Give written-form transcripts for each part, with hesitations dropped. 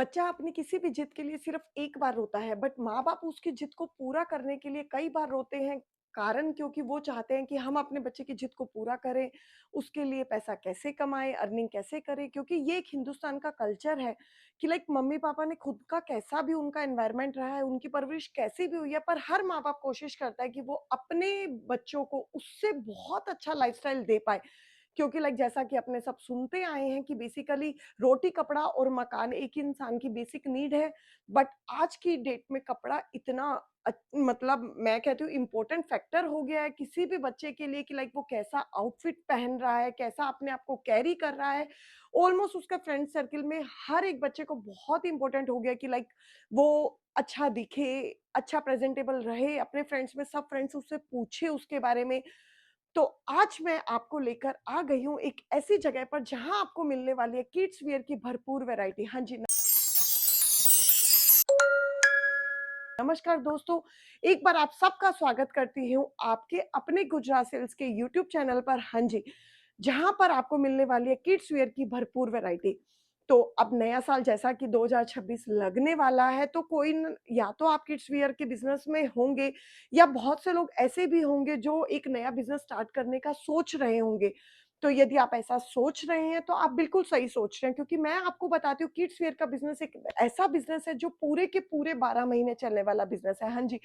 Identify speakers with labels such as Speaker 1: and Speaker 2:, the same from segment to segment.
Speaker 1: बच्चा अपनी किसी भी जिद के लिए सिर्फ एक बार रोता है, बट माँ बाप उसकी जिद को पूरा करने के लिए कई बार रोते हैं। कारण क्योंकि वो चाहते हैं कि हम अपने बच्चे की जिद को पूरा करें, उसके लिए पैसा कैसे कमाएं, अर्निंग कैसे करें, क्योंकि ये एक हिंदुस्तान का कल्चर है कि लाइक मम्मी पापा ने खुद का कैसा भी उनका एनवायरनमेंट रहा है, उनकी परवरिश कैसी भी हुई है, पर हर माँ बाप कोशिश करता है कि वो अपने बच्चों को उससे बहुत अच्छा लाइफस्टाइल दे पाए। क्योंकि लाइक जैसा कि अपने सब सुनते आए हैं कि बेसिकली रोटी, कपड़ा और मकान एक ही इंसान की बेसिक नीड है। बट आज की डेट में कपड़ा इतना मतलब मैं कहती हूँ इम्पोर्टेंट फैक्टर हो गया है किसी भी बच्चे के लिए कि लाइक वो कैसा आउटफिट पहन रहा है, कैसा अपने आप को कैरी कर रहा है। ऑलमोस्ट उसका फ्रेंड सर्किल में हर एक बच्चे को बहुत इंपॉर्टेंट हो गया कि लाइक वो अच्छा दिखे, अच्छा प्रेजेंटेबल रहे, अपने फ्रेंड्स में सब फ्रेंड्स उससे पूछे उसके बारे में। तो आज मैं आपको लेकर आ गई हूँ एक ऐसी जगह पर जहाँ आपको मिलने वाली है किड्स वियर की भरपूर वैरायटी। हाँ जी, नमस्कार दोस्तों, एक बार आप सबका स्वागत करती हूँ आपके अपने गुजरात सेल्स के यूट्यूब चैनल पर। हाँ जी, जहाँ पर आपको मिलने वाली है किड्स वियर की भरपूर वैरायटी। तो अब नया साल जैसा कि 2026 लगने वाला है, तो कोई न या तो आप किड्स वियर के बिज़नेस में होंगे या बहुत से लोग ऐसे भी होंगे जो एक नया बिज़नेस स्टार्ट करने का सोच रहे होंगे। तो यदि आप ऐसा सोच रहे हैं, तो आप बिल्कुल सही सोच रहे हैं, क्योंकि मैं आपको बताती हूँ किड्स वियर का बिज़नेस एक ऐसा बिज़नेस है जो पूरे के पूरे 12 महीने चलने वाला बिज़नेस है। हाँ जी,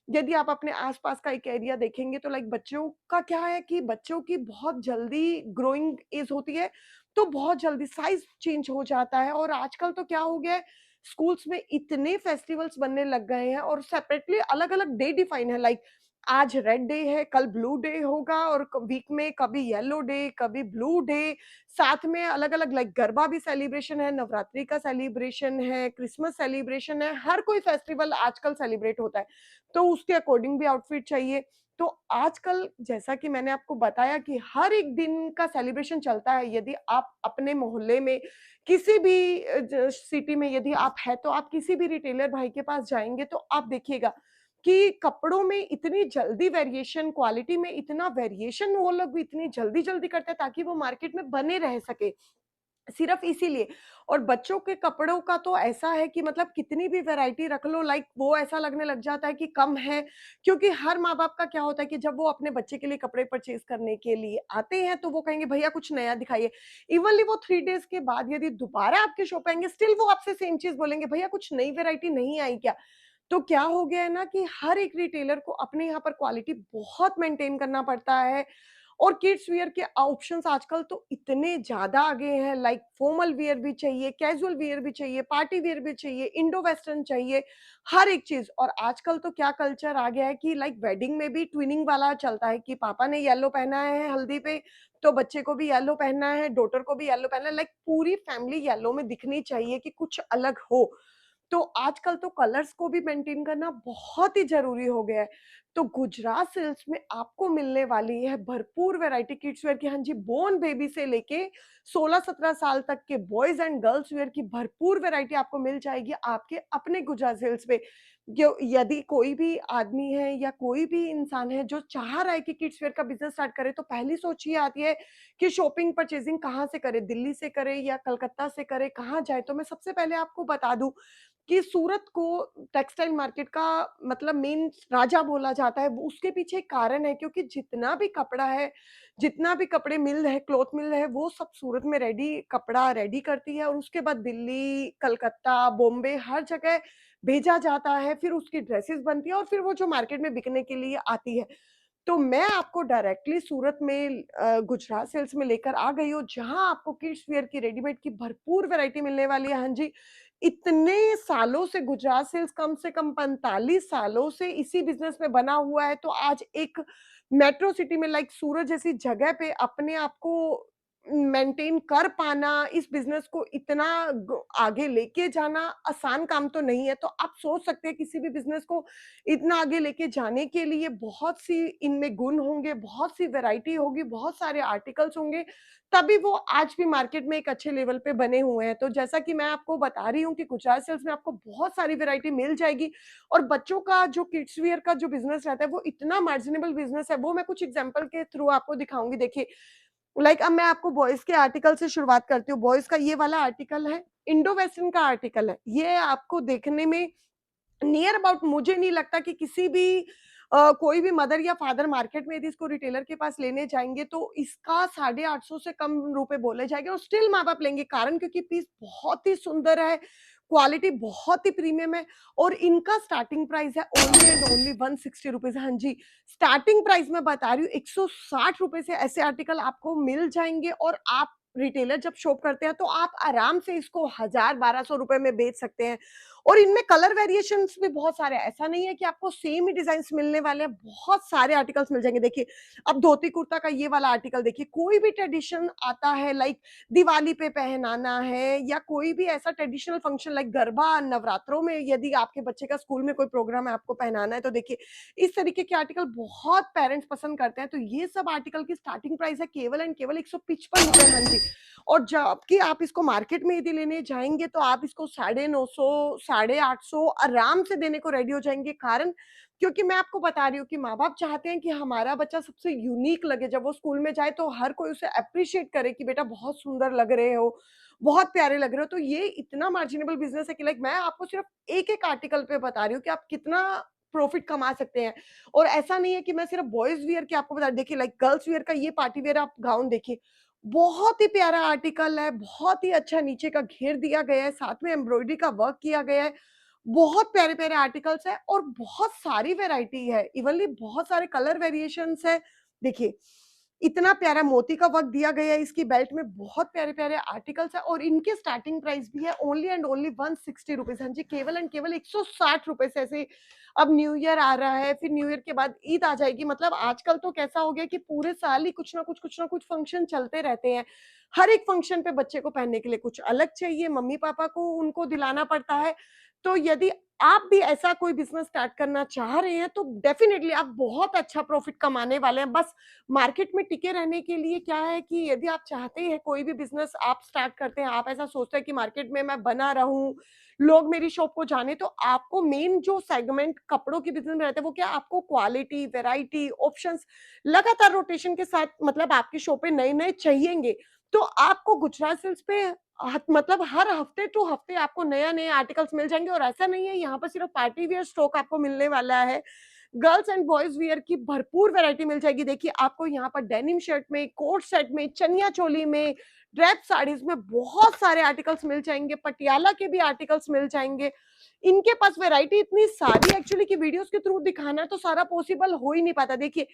Speaker 1: यदि आप अपने आस-पास का एक एरिया देखेंगे तो लाइक बच्चों का क्या है कि बच्चों की बहुत जल्दी ग्रोइंग एज होती है, तो बहुत जल्दी साइज़ चेंज हो जाता है। और आजकल तो क्या हो गया है, स्कूल्स में इतने फेस्टिवल्स बनने लग गए हैं और सेपरेटली अलग-अलग डे डिफाइन है। लाइक आज रेड डे है, कल ब्लू डे होगा और क वीक में कभी येलो डे, कभी ब्लू डे, साथ में अलग-अलग लाइक गरबा भी सेलिब्रेशन है, नवरात्रि का सेलिब्रेशन है, क्रिसमस सेलिब्रेशन है, हर कोई फेस्टिवल आजकल सेलिब्रेट होता है। तो उसके अकॉर्डिंग भी आउटफिट चाहिए। तो आजकल जैसा कि मैंने आपको बताया कि हर एक दिन का सेलिब्रेशन चलता है। यदि आप अपने मोहल्ले में किसी भी सिटी में यदि आप हैं, तो आप किसी भी रिटेलर भाई के पास जाएँगे तो आप देखिएगा कि कपड़ों में इतनी जल्दी वेरिएशन, क्वालिटी में इतना वेरिएशन वो लोग भी इतनी जल्दी-जल्दी करते हैं ताकि वो मार्केट में बने रह सके। सिर्फ इसीलिए। और बच्चों के कपड़ों का तो ऐसा है कि मतलब कितनी भी वैरायटी रख लो, लाइक वो ऐसा लगने लग जाता है कि कम है। क्योंकि हर माँ-बाप का क्या होता है कि जब वो अपने बच्चे के लिए कपड़े परचेज़ करने के लिए आते हैं, तो वो कहेंगे भैया कुछ नया दिखाइए। इवनली वो 3 डेज़ के बाद यदि दोबारा आपके शॉप पे आएँगे, स्टिल वो आपसे सेम चीज़ बोलेंगे, भैया कुछ नई वैरायटी नहीं आई क्या? तो क्या हो गया है ना कि हर एक रिटेलर को अपने यहाँ पर क्वालिटी बहुत मेंटेन करना पड़ता है। और किड्स वियर के ऑप्शंस आजकल तो इतने ज़्यादा आ गए हैं, लाइक फॉर्मल वियर भी चाहिए, कैजुअल वियर भी चाहिए, पार्टी वियर भी चाहिए, इंडो वेस्टर्न चाहिए, हर एक चीज़। और आजकल तो क्या कल्चर आ गया है कि लाइक वेडिंग में भी ट्विनिंग वाला चलता है कि पापा ने येलो पहना है हल्दी पे, तो बच्चे को भी येलो पहनना है, डॉटर को भी येलो पहनना है, लाइक पूरी फैमिली येलो में दिखनी चाहिए कि कुछ अलग हो। तो आजकल तो कलर्स को भी मेंटेन करना बहुत ही ज़रूरी हो गया है। तो गुजरात सिल्क्स में आपको मिलने वाली है भरपूर वैरायटी किड्स वियर की। हाँ जी, बोर्न बेबी से लेके 16-17 साल तक के बॉयज़ एंड गर्ल्स वियर की भरपूर वैरायटी आपको मिल जाएगी आपके अपने गुजरात सिल्क्स पे। जो यदि कोई भी आदमी है या कोई भी इंसान है जो चाह रहा है कि किड्स वियर का बिज़नेस स्टार्ट करे, तो पहली सोच ये आती है कि शॉपिंग परचेज़िंग कहाँ से करे? दिल्ली से करे या कलकत्ता से करे, कहाँ जाए? तो मैं सबसे पहले आपको बता दूँ कि सूरत को टेक्सटाइल मार्केट का मतलब मेन राजा बोला जाता है। वो उसके पीछे एक कारण है, क्योंकि जितना भी कपड़ा है, जितना भी कपड़े मिल है, क्लॉथ मिल है, वो सब सूरत में रेडी कपड़ा रेडी करती है और उसके बाद दिल्ली, कलकत्ता, बॉम्बे हर जगह भेजा जाता है। फिर उसकी ड्रेसेस बनती है और फिर वो जो मार्केट में बिकने के लिए आती है। तो मैं आपको डायरेक्टली सूरत में गुजरात सेल्स में लेकर आ गई हूँ, जहाँ आपको किड्स वियर की रेडीमेड की भरपूर वैरायटी मिलने वाली है। हाँ जी, इतने सालों से गुजरात सेल्स कम से कम 45 सालों से इसी बिज़नेस में बना हुआ है, तो आज एक मेट्रो सिटी में लाइक सूरत जैसी जगह पे अपने आप को मेंटेन कर पाना, इस बिज़नेस को इतना आगे लेके जाना आसान काम तो नहीं है। तो आप सोच सकते हैं किसी भी बिज़नेस को इतना आगे लेके जाने के लिए बहुत सी इनमें गुण होंगे, बहुत सी वैरायटी होगी, बहुत सारे आर्टिकल्स होंगे, तभी वो आज भी मार्केट में एक अच्छे लेवल पे बने हुए हैं। तो जैसा कि मैं आपको बता रही हूँ कि गुजरात सेल्स में आपको बहुत सारी वैरायटी मिल जाएगी। और बच्चों का जो किड्स वियर का जो बिज़नेस रहता है, वो इतना मार्जिनेबल बिज़नेस है, वो मैं कुछ एग्ज़ाम्पल के थ्रू आपको दिखाऊँगी। देखिए, लाइक अब मैं आपको बॉयज़ के आर्टिकल से शुरुआत करती हूँ। बॉयज़ का ये वाला आर्टिकल है। इंडो वेस्टर्न का आर्टिकल है। ये आपको देखने में नियर अबाउट, मुझे नहीं लगता कि किसी भी कोई भी मदर या फादर मार्केट में यदि इसको रिटेलर के पास लेने जाएँगे तो इसका 850 से कम रुपए बोले जाएँगे और स्टिल माँ-बाप लेंगे। कारण क्योंकि पीस बहुत ही सुंदर है, क्वालिटी बहुत ही प्रीमियम है और इनका स्टार्टिंग प्राइस है ओनली एंड ओनली 160 रुपीज़। हाँ जी, स्टार्टिंग प्राइस मैं बता रही हूँ, 160 रुपए से ऐसे आर्टिकल आपको मिल जाएँगे और आप रिटेलर जब शॉप करते हैं तो आप आराम से इसको 1000-1200 रुपए में बेच सकते हैं। और इनमें कलर वेरिएशंस भी बहुत सारे हैं। ऐसा नहीं है कि आपको सेम ही डिज़ाइन्स मिलने वाले हैं, बहुत सारे आर्टिकल्स मिल जाएँगे। देखिए, अब धोती कुर्ता का ये वाला आर्टिकल देखिए, कोई भी ट्रेडिशन आता है लाइक दिवाली पे पहनाना है या कोई भी ऐसा ट्रेडिशनल फंक्शन लाइक गरबा, नवरात्रों में यदि आपके बच्चे का स्कूल में कोई प्रोग्राम है, आपको पहनाना है, तो देखिए, इस तरीके के आर्टिकल बहुत पेरेंट्स पसंद करते हैं। तो ये सब आर्टिकल की स्टार्टिंग प्राइस है केवल एंड केवल ₹155। हाँ जी। और जबकि आप इसको मार्केट में यदि लेने जाएँगे तो आप इसको 950 850 आराम से देने को रेडी हो जाएँगे। कारण क्योंकि मैं आपको बता रही हूँ कि माँ-बाप चाहते हैं कि हमारा बच्चा सबसे यूनिक लगे। जब वो स्कूल में जाए तो हर कोई उसे एप्रिशिएट करे कि बेटा बहुत सुंदर लग रहे हो, बहुत प्यारे लग रहे हो। तो ये इतना मार्जिनेबल बिज़नेस है कि लाइक मैं आपको सिर्फ़ एक-एक आर्टिकल पे बता रही हूँ कि आप कितना प्रॉफिट कमा सकते हैं। और ऐसा नहीं है कि मैं सिर्फ़ बॉयज़ वियर की आपको बता देखिए लाइक गर्ल्स वियर का ये पार्टी वियर आप गाउन देखिए, बहुत ही प्यारा आर्टिकल है, बहुत ही अच्छा नीचे का घेर दिया गया है, साथ में एम्ब्रॉयडरी का वर्क किया गया है। बहुत प्यारे-प्यारे आर्टिकल्स हैं और बहुत सारी वैरायटी है, इवनली बहुत सारे कलर वेरिएशंस हैं। देखिए, इतना प्यारा मोती का वर्क दिया गया है इसकी बेल्ट में, बहुत प्यारे-प्यारे आर्टिकल्स हैं और इनके स्टार्टिंग प्राइस भी है ओनली एंड ओनली 160 रुपीज़। हाँ जी, केवल एंड केवल 160 रुपए से ऐसे अब न्यू ईयर आ रहा है, फिर न्यू ईयर के बाद ईद आ जाएगी, मतलब आजकल तो कैसा हो गया कि पूरे साल ही कुछ ना कुछ फंक्शन चलते रहते हैं। हर एक फंक्शन पे बच्चे को पहनने के लिए कुछ अलग चाहिए, मम्मी-पापा को उनको दिलाना पड़ता है। तो यदि आप भी ऐसा कोई बिज़नेस स्टार्ट करना चाह रहे हैं, तो डेफ़िनिटली आप बहुत अच्छा प्रॉफ़िट कमाने वाले हैं। बस मार्केट में टिके रहने के लिए क्या है कि यदि आप चाहते हैं कोई भी बिज़नेस आप स्टार्ट करते हैं, आप ऐसा सोचते हैं कि मार्केट में मैं बना रहूँ, लोग मेरी शॉप को जाने, तो आपको मेन जो सेगमेंट कपड़ों के बिज़नेस में रहता है वो क्या, आपको क्वालिटी, वैरायटी, ऑप्शंस लगातार रोटेशन के साथ मतलब आपकी शॉप पे नए-नए चाहिएँगे। तो आपको गुजरात सिल्क्स पे मतलब हर हफ्ते टू हफ्ते आपको नया-नया आर्टिकल्स मिल जाएँगे और ऐसा नहीं है यहाँ पर सिर्फ पार्टी वियर स्टॉक आपको मिलने वाला है। गर्ल्स एंड बॉयज़ वियर की भरपूर वैरायटी मिल जाएगी। देखिए, आपको यहाँ पर डेनिम शर्ट में, कोट सेट में, चनिया चोली में, ड्रेप साड़ीज़ में बहुत सारे आर्टिकल्स मिल जाएँगे, पटियाला के भी आर्टिकल्स मिल जाएँगे। इनके पास वैरायटी इतनी सारी एक्चुअली कि वीडियोज़ के थ्रू दिखाना तो सारा पॉसिबल हो ही नहीं पाता। देखिए,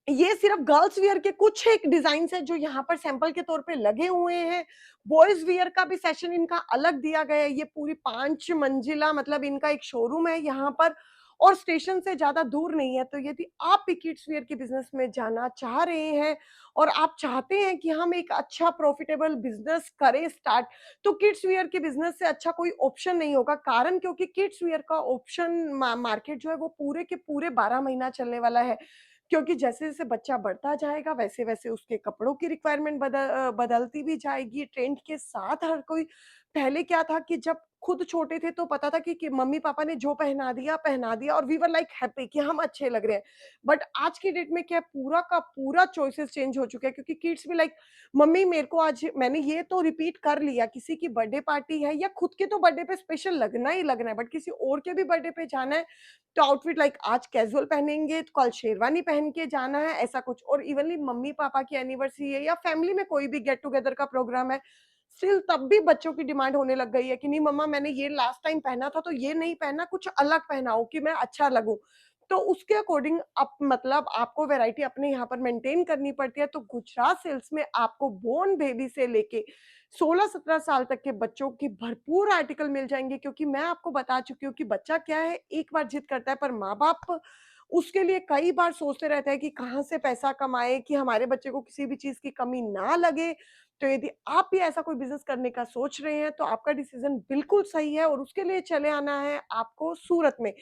Speaker 1: ये सिर्फ गर्ल्स वियर के कुछ एक डिजाइन्स हैं जो यहाँ पर सैंपल के तौर पे लगे हुए हैं। बॉयज़ वियर का भी सेशन इनका अलग दिया गया है। ये पूरी 5 मंजिला मतलब इनका एक शोरूम है यहाँ पर और स्टेशन से ज़्यादा दूर नहीं है। तो यदि आप भी किड्स वियर के बिज़नेस में जाना चाह रहे हैं और आप चाहते हैं कि हम एक अच्छा प्रॉफिटेबल बिज़नेस करें स्टार्ट, तो किड्स वियर के बिज़नेस से अच्छा कोई ऑप्शन नहीं होगा। कारण क्योंकि किड्स वियर का ऑप्शन मार्केट जो है वो पूरे के पूरे 12 महीना चलने वाला है। क्योंकि जैसे-जैसे बच्चा बढ़ता जाएगा, वैसे-वैसे उसके कपड़ों की रिक्वायरमेंट बदलती भी जाएगी, ट्रेंड के साथ हर कोई। पहले क्या था कि जब खुद छोटे थे तो पता था कि मम्मी-पापा ने जो पहना दिया और वी वर लाइक हैप्पी कि हम अच्छे लग रहे हैं। बट आज की डेट में क्या है, पूरा का पूरा चॉइसेस चेंज हो चुके हैं क्योंकि किड्स भी लाइक मम्मी मेरे को आज मैंने ये तो रिपीट कर लिया, किसी की बर्थडे पार्टी है या खुद के तो बर्थडे पे स्पेशल लगना ही लगना है, बट किसी और के भी बर्थडे पे जाना है तो आउटफिट लाइक आज कैजुअल पहनेंगे तो कल शेरवानी पहन के जाना है, ऐसा कुछ। और इवनली मम्मी-पापा की एनिवर्सरी है या फैमिली में कोई भी गेट टुगेदर का प्रोग्राम है, स्टिल तब भी बच्चों की डिमांड होने लग गई है कि नहीं मम्मा मैंने ये लास्ट टाइम पहना था तो ये नहीं पहनना, कुछ अलग पहनाओ कि मैं अच्छा लगूँ। तो उसके अकॉर्डिंग आप मतलब आपको वैरायटी अपने यहाँ पर मेंटेन करनी पड़ती है। तो गुजरात सिल्क्स में आपको बोर्न बेबी से लेके 16-17 साल तक के बच्चों की भरपूर आर्टिकल मिल जाएँगे क्योंकि मैं आपको बता चुकी हूँ कि बच्चा क्या है, एक बार जिद करता है पर माँ-बाप उसके लिए कई बार सोचते रहते हैं कि कहाँ से पैसा कमाएँ कि हमारे बच्चे को किसी भी चीज़ की कमी ना लगे। तो यदि आप भी ऐसा कोई बिज़नेस करने का सोच रहे हैं, तो आपका डिसीज़न बिल्कुल सही है और उसके लिए चले आना है आपको सूरत में।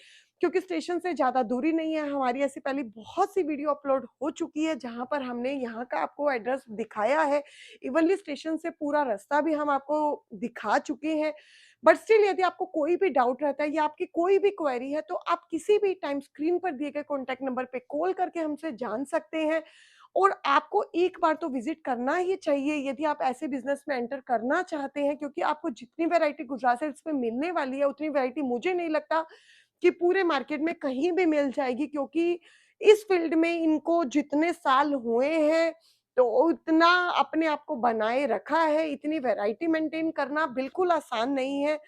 Speaker 1: क्योंकि स्टेशन से ज़्यादा दूरी नहीं है, हमारी ऐसी पहले बहुत सी वीडियो अपलोड हो चुकी है, जहाँ पर हमने यहाँ का आपको एड्रेस दिखाया है। इवनली स्टेशन से पूरा रास्ता भी हम आपको दिखा चुके हैं। बट स्टिल यदि आपको कोई भी डाउट रहता है या आपकी कोई भी क्वेरी है, तो आप किसी भी टाइम स्क्रीन पर दिए गए कॉन्टैक्ट नंबर पे कॉल करके हमसे जान सकते हैं और आपको एक बार तो विज़िट करना ही चाहिए यदि आप ऐसे बिज़नेस में एंटर करना चाहते हैं, क्योंकि आपको जितनी वैरायटी गुजरात सिल्क्स में मिलने वाली है, उतनी वैरायटी मुझे नहीं लगता कि पूरे मार्केट में कहीं भी मिल जाएगी, क्योंकि इस फ़ील्ड में इनको जितने साल हुए हैं, तो उतना अपने आप को बनाए रखा है, इतनी वैरायटी मेंटेन करना बिल्कुल आसान नहीं है।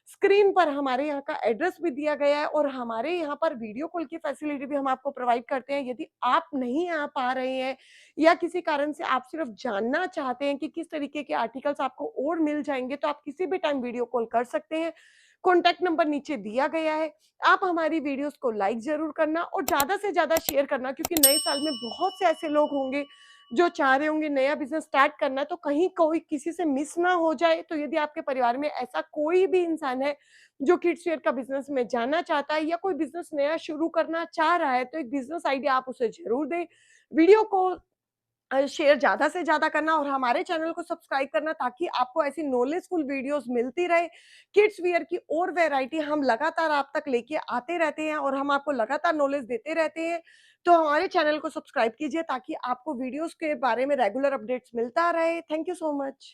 Speaker 1: स्क्रीन पर हमारे यहाँ का एड्रेस भी दिया गया है और हमारे यहाँ पर वीडियो कॉल की फैसिलिटी भी हम आपको प्रोवाइड करते हैं। यदि आप नहीं आ पा रहे हैं या किसी कारण से आप सिर्फ़ जानना चाहते हैं कि किस तरीके के आर्टिकल्स आपको और मिल जाएँगे, तो आप किसी भी टाइम वीडियो कॉल कर सकते हैं। कॉन्टैक्ट नंबर नीचे दिया गया है। आप हमारी वीडियोज़ को लाइक ज़रूर करना और ज़्यादा से ज़्यादा शेयर करना, क्योंकि नए साल में बहुत से ऐसे लोग होंगे जो चाह रहे होंगे नया बिज़नेस स्टार्ट करना, तो कहीं कोई किसी से मिस ना हो जाए। तो यदि आपके परिवार में ऐसा कोई भी इंसान है जो किड्स वियर का बिज़नेस में जाना चाहता है या कोई बिज़नेस नया शुरू करना चाह रहा है, तो एक बिज़नेस आइडिया आप उसे ज़रूर दें। वीडियो को शेयर ज़्यादा से ज़्यादा करना और हमारे चैनल को सब्सक्राइब करना, ताकि आपको ऐसी नॉलेजफुल वीडियोज़ मिलती रहे। किड्स वियर की और वैरायटी हम लगातार आप तक लेके आते रहते हैं और हम आपको लगातार नॉलेज देते रहते हैं। तो हमारे चैनल को सब्सक्राइब कीजिए ताकि आपको वीडियोज़ के बारे में रेगुलर अपडेट्स मिलता रहे। Thank you so much.